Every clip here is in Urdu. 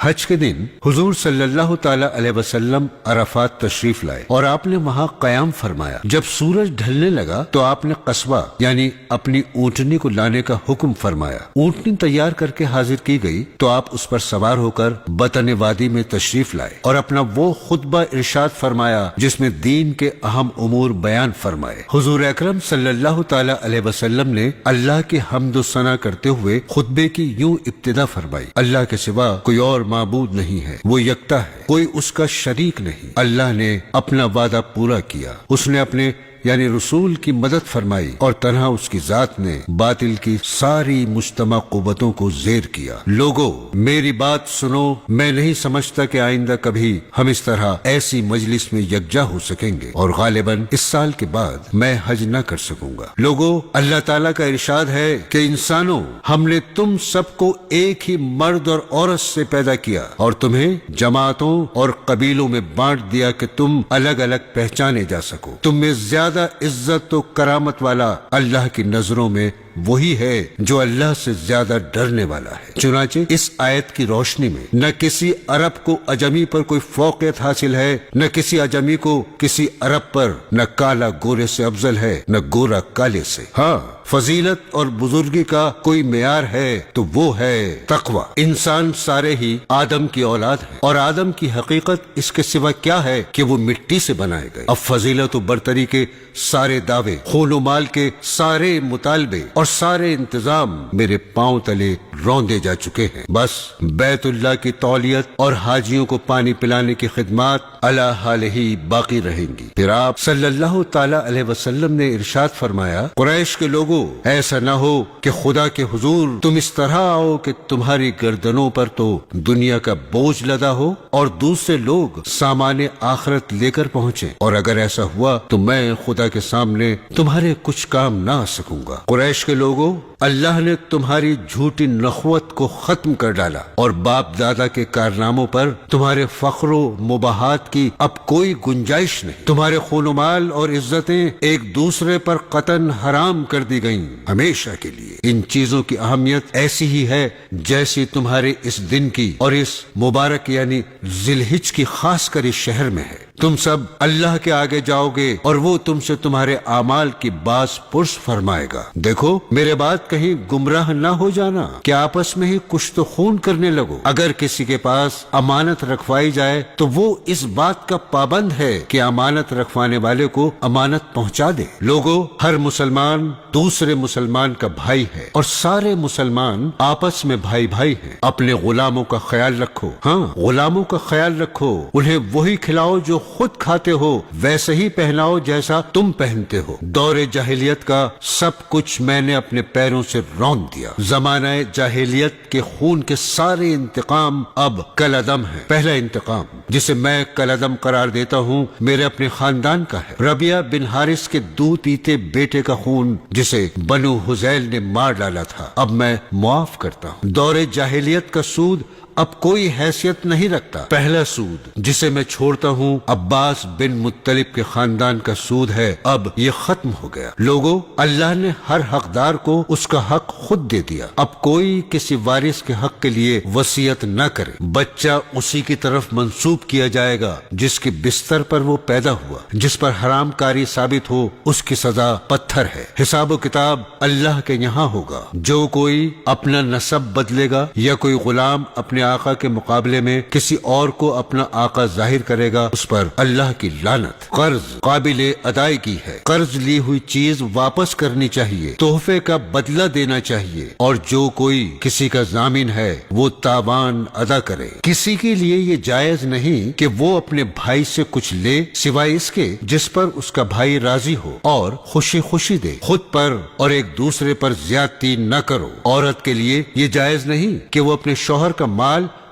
حج کے دن حضور صلی اللہ تعالی علیہ وسلم عرفات تشریف لائے اور آپ نے وہاں قیام فرمایا۔ جب سورج ڈھلنے لگا تو آپ نے قصبہ یعنی اپنی اونٹنی کو لانے کا حکم فرمایا۔ اونٹنی تیار کر کے حاضر کی گئی تو آپ اس پر سوار ہو کر بطن وادی میں تشریف لائے اور اپنا وہ خطبہ ارشاد فرمایا جس میں دین کے اہم امور بیان فرمائے۔ حضور اکرم صلی اللہ تعالی علیہ وسلم نے اللہ کی حمد و ثنا کرتے ہوئے خطبے کی یوں ابتدا فرمائی: اللہ کے سوا کوئی اور معبود نہیں ہے، وہ یکتا ہے، کوئی اس کا شریک نہیں۔ اللہ نے اپنا وعدہ پورا کیا، اس نے اپنے یعنی رسول کی مدد فرمائی اور تنہا اس کی ذات نے باطل کی ساری مجتمع قوتوں کو زیر کیا۔ لوگو میری بات سنو، میں نہیں سمجھتا کہ آئندہ کبھی ہم اس طرح ایسی مجلس میں یکجا ہو سکیں گے، اور غالباً اس سال کے بعد میں حج نہ کر سکوں گا۔ لوگو اللہ تعالیٰ کا ارشاد ہے کہ انسانوں، ہم نے تم سب کو ایک ہی مرد اور عورت سے پیدا کیا اور تمہیں جماعتوں اور قبیلوں میں بانٹ دیا کہ تم الگ الگ پہچانے جا سکو۔ تم میں زیادہ عزت و کرامت والا اللہ کی نظروں میں وہی ہے جو اللہ سے زیادہ ڈرنے والا ہے۔ چنانچہ اس آیت کی روشنی میں نہ کسی عرب کو عجمی پر کوئی فوقیت حاصل ہے، نہ کسی عجمی کو کسی عرب پر، نہ کالا گورے سے افضل ہے، نہ گورا کالے سے۔ ہاں، فضیلت اور بزرگی کا کوئی معیار ہے تو وہ ہے تقوی۔ انسان سارے ہی آدم کی اولاد ہیں اور آدم کی حقیقت اس کے سوا کیا ہے کہ وہ مٹی سے بنائے گئے۔ اب فضیلت و برتری کے سارے دعوے، خون و مال کے سارے مطالبے اور سارے انتظام میرے پاؤں تلے روندے جا چکے ہیں۔ بس بیت اللہ کی تولیت اور حاجیوں کو پانی پلانے کی خدمات علی حال ہی باقی رہیں گی۔ پھر آپ صلی اللہ تعالی علیہ وسلم نے ارشاد فرمایا: قریش کے لوگوں، ایسا نہ ہو کہ خدا کے حضور تم اس طرح آؤ کہ تمہاری گردنوں پر تو دنیا کا بوجھ لدا ہو اور دوسرے لوگ سامان آخرت لے کر پہنچیں، اور اگر ایسا ہوا تو میں خدا کے سامنے تمہارے کچھ کام نہ آ سکوں گا۔ قریش کے لوگوں، اللہ نے تمہاری جھوٹی نخوت کو ختم کر ڈالا اور باپ دادا کے کارناموں پر تمہارے فخر و مباحات کی اب کوئی گنجائش نہیں۔ تمہارے خون و مال اور عزتیں ایک دوسرے پر قطعاً حرام کر دی گئیں ہمیشہ کے لیے۔ ان چیزوں کی اہمیت ایسی ہی ہے جیسی تمہارے اس دن کی اور اس مبارک یعنی ذی الحجہ کی خاص کر اس شہر میں ہے۔ تم سب اللہ کے آگے جاؤ گے اور وہ تم سے تمہارے اعمال کی باز پرس فرمائے گا۔ دیکھو میرے بات کہیں گمراہ نہ ہو جانا کہ آپس میں ہی کچھ تو خون کرنے لگو۔ اگر کسی کے پاس امانت رکھوائی جائے تو وہ اس بات کا پابند ہے کہ امانت رکھوانے والے کو امانت پہنچا دے۔ لوگوں، ہر مسلمان دوسرے مسلمان کا بھائی ہے اور سارے مسلمان آپس میں بھائی بھائی ہیں۔ اپنے غلاموں کا خیال رکھو، ہاں غلاموں کا خیال رکھو، انہیں وہی کھلاؤ جو خود کھاتے ہو، ویسے ہی پہناؤ جیسا تم پہنتے ہو۔ دور جاہلیت کا سب کچھ میں نے اپنے پیروں سے روند دیا۔ زمانہ جاہلیت کے خون کے سارے انتقام اب کل عدم ہے۔ پہلا انتقام جسے میں کل عدم قرار دیتا ہوں میرے اپنے خاندان کا ہے۔ ربیعہ بن حارث کے دودھ پیتے بیٹے کا خون جسے بنو حذیل نے مار ڈالا تھا اب میں معاف کرتا ہوں۔ دور جاہلیت کا سود اب کوئی حیثیت نہیں رکھتا۔ پہلا سود جسے میں چھوڑتا ہوں عباس بن مطلب کے خاندان کا سود ہے، اب یہ ختم ہو گیا۔ لوگوں، اللہ نے ہر حقدار کو اس کا حق خود دے دیا۔ اب کوئی کسی وارث کے حق کے لیے وصیت نہ کرے۔ بچہ اسی کی طرف منسوب کیا جائے گا جس کے بستر پر وہ پیدا ہوا۔ جس پر حرام کاری ثابت ہو اس کی سزا پتھر ہے۔ حساب و کتاب اللہ کے یہاں ہوگا۔ جو کوئی اپنا نسب بدلے گا یا کوئی غلام اپنے آقا کے مقابلے میں کسی اور کو اپنا آقا ظاہر کرے گا اس پر اللہ کی لعنت۔ قرض قابل ادائیگی ہے، قرض لی ہوئی چیز واپس کرنی چاہیے، تحفے کا بدلہ دینا چاہیے، اور جو کوئی کسی کا ضامن ہے وہ تاوان ادا کرے۔ کسی کے لیے یہ جائز نہیں کہ وہ اپنے بھائی سے کچھ لے سوائے اس کے جس پر اس کا بھائی راضی ہو اور خوشی خوشی دے۔ خود پر اور ایک دوسرے پر زیادتی نہ کرو۔ عورت کے لیے یہ جائز نہیں کہ وہ اپنے شوہر کا مال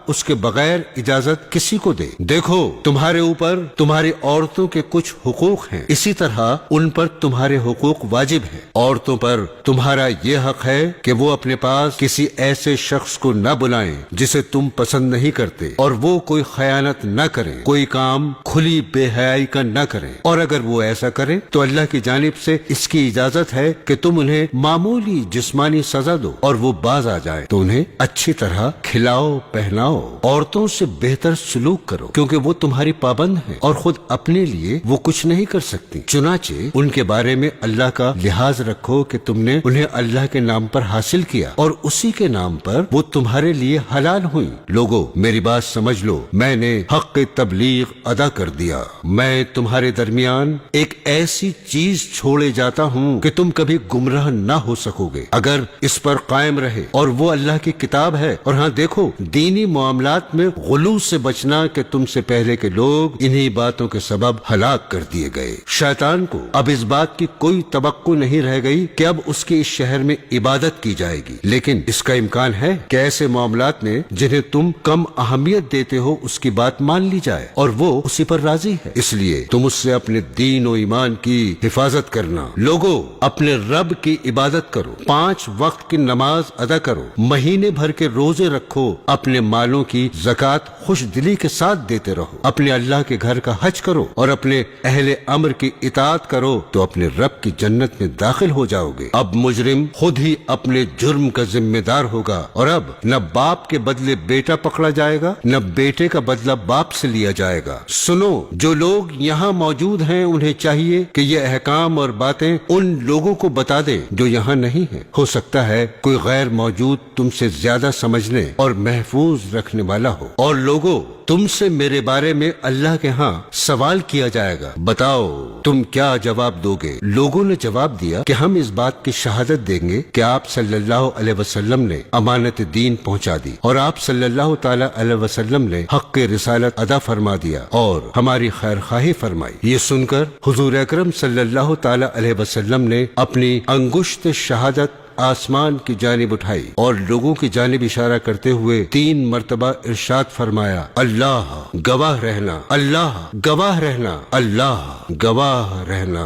اس کے بغیر اجازت کسی کو دے۔ دیکھو تمہارے اوپر تمہاری عورتوں کے کچھ حقوق ہیں، اسی طرح ان پر تمہارے حقوق واجب ہیں۔ عورتوں پر تمہارا یہ حق ہے کہ وہ اپنے پاس کسی ایسے شخص کو نہ بلائیں جسے تم پسند نہیں کرتے، اور وہ کوئی خیانت نہ کریں، کوئی کام کھلی بے حیائی کا نہ کریں، اور اگر وہ ایسا کریں تو اللہ کی جانب سے اس کی اجازت ہے کہ تم انہیں معمولی جسمانی سزا دو، اور وہ باز آ جائیں تو انہیں اچھی طرح کھلاؤ پہناؤ عورتوں سے بہتر سلوک کرو کیونکہ وہ تمہاری پابند ہیں اور خود اپنے لیے وہ کچھ نہیں کر سکتی، چنانچہ ان کے بارے میں اللہ کا لحاظ رکھو کہ تم نے انہیں اللہ کے نام پر حاصل کیا اور اسی کے نام پر وہ تمہارے لیے حلال ہوئی۔ لوگو میری بات سمجھ لو، میں نے حق تبلیغ ادا کر دیا، میں تمہارے درمیان ایک ایسی چیز چھوڑے جاتا ہوں کہ تم کبھی گمراہ نہ ہو سکو گے اگر اس پر قائم رہے، اور وہ اللہ کی کتاب ہے۔ اور ہاں دیکھو، دینی معاملات میں غلو سے بچنا کہ تم سے پہلے کے لوگ انہی باتوں کے سبب ہلاک کر دیے گئے۔ شیطان کو اب اس بات کی کوئی توقع نہیں رہ گئی کہ اب اس کے اس شہر میں عبادت کی جائے گی، لیکن اس کا امکان ہے کہ ایسے معاملات میں جنہیں تم کم اہمیت دیتے ہو اس کی بات مان لی جائے اور وہ اسی پر راضی ہے۔ اس لیے تم اس سے اپنے دین و ایمان کی حفاظت کرنا۔ لوگو اپنے رب کی عبادت کرو، 5 وقت کی نماز ادا کرو، مہینے بھر کے روزے رکھو، اپنے مالوں کی زکوٰۃ خوش دلی کے ساتھ دیتے رہو، اپنے اللہ کے گھر کا حج کرو اور اپنے اہل امر کی اطاعت کرو تو اپنے رب کی جنت میں داخل ہو جاؤ گے۔ اب مجرم خود ہی اپنے جرم کا ذمہ دار ہوگا، اور اب نہ باپ کے بدلے بیٹا پکڑا جائے گا نہ بیٹے کا بدلہ باپ سے لیا جائے گا۔ سنو، جو لوگ یہاں موجود ہیں انہیں چاہیے کہ یہ احکام اور باتیں ان لوگوں کو بتا دیں جو یہاں نہیں ہیں، ہو سکتا ہے کوئی غیر موجود تم سے زیادہ سمجھنے اور محفوظ رکھنے والا ہو۔ اور لوگوں، تم سے میرے بارے میں اللہ کے ہاں سوال کیا جائے گا، بتاؤ تم کیا جواب دو گے؟ لوگوں نے جواب دیا کہ ہم اس بات کی شہادت دیں گے کہ آپ صلی اللہ علیہ وسلم نے امانت دین پہنچا دی اور آپ صلی اللہ تعالی علیہ وسلم نے حق رسالت ادا فرما دیا اور ہماری خیر خواہی فرمائی۔ یہ سن کر حضور اکرم صلی اللہ تعالی علیہ وسلم نے اپنی انگشت شہادت آسمان کی جانب اٹھائی اور لوگوں کی جانب اشارہ کرتے ہوئے 3 مرتبہ ارشاد فرمایا، اللہ گواہ رہنا، اللہ گواہ رہنا، اللہ گواہ رہنا۔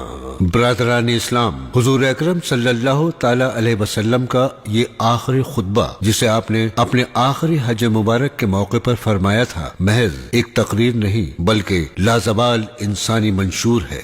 برادران اسلام، حضور اکرم صلی اللہ تعالی علیہ وسلم کا یہ آخری خطبہ جسے آپ نے اپنے آخری حج مبارک کے موقع پر فرمایا تھا، محض ایک تقریر نہیں بلکہ لازوال انسانی منشور ہے۔